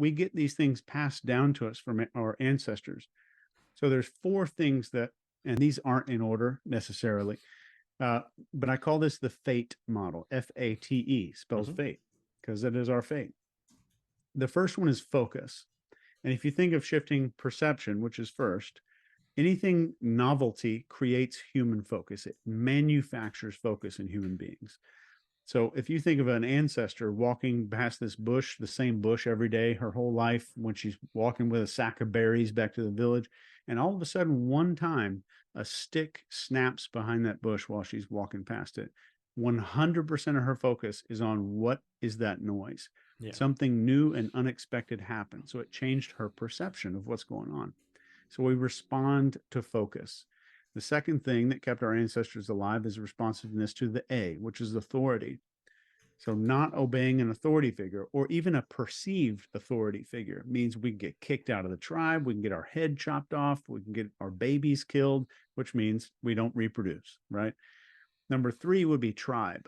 we get these things passed down to us from our ancestors. So there's four things that, and these aren't in order necessarily, uh, but I call this the fate model. Fate spells Hmm. fate because it is our fate. The first one is focus. And if you think of shifting perception, which is first, anything novelty creates human focus. It manufactures focus in human beings. So if you think of an ancestor walking past this bush, the same bush every day, her whole life, when she's walking with a sack of berries back to the village, and all of a sudden, one time, a stick snaps behind that bush while she's walking past it. 100% of her focus is on what is that noise? Yeah. Something new and unexpected happened. So it changed her perception of what's going on. So we respond to focus. The second thing that kept our ancestors alive is responsiveness to the A, which is authority. So not obeying an authority figure or even a perceived authority figure means we can get kicked out of the tribe, we can get our head chopped off, we can get our babies killed, which means we don't reproduce, right? Number three would be tribe.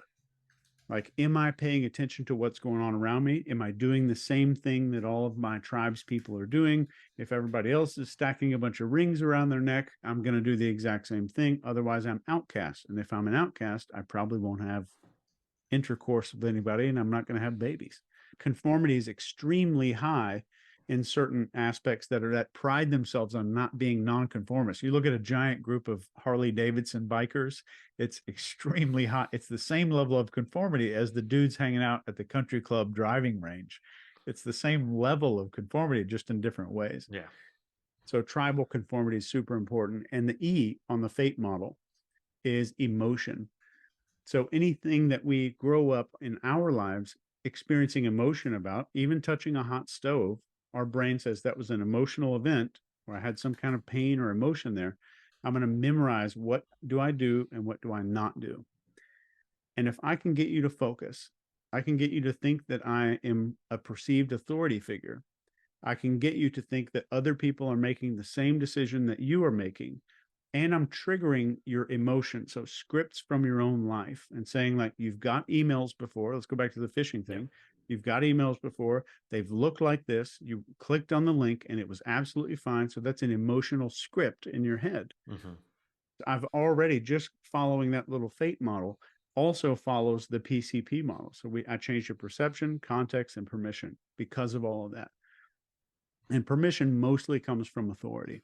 Like, am I paying attention to what's going on around me? Am I doing the same thing that all of my tribe's people are doing? If everybody else is stacking a bunch of rings around their neck, I'm going to do the exact same thing. Otherwise, I'm outcast. And if I'm an outcast, I probably won't have intercourse with anybody and I'm not going to have babies. Conformity is extremely high in certain aspects that pride themselves on not being nonconformist. You look at a giant group of Harley Davidson bikers, it's extremely high. It's the same level of conformity as the dudes hanging out at the country club driving range. It's the same level of conformity, just in different ways. Yeah. So tribal conformity is super important. And the E on the fate model is emotion. So anything that we grow up in our lives experiencing emotion about, even touching a hot stove, our brain says that was an emotional event or I had some kind of pain or emotion there. I'm going to memorize what do I do and what do I not do. And if I can get you to focus, I can get you to think that I am a perceived authority figure. I can get you to think that other people are making the same decision that you are making, and I'm triggering your emotion. So scripts from your own life and saying, like, you've got emails before. Let's go back to the fishing Yeah. thing. You've got emails before. They've looked like this. You clicked on the link and it was absolutely fine. So that's an emotional script in your head. Hmm. I've already just following that little fate model also follows the PCP model. So I changed your perception, context, and permission because of all of that. And permission mostly comes from authority.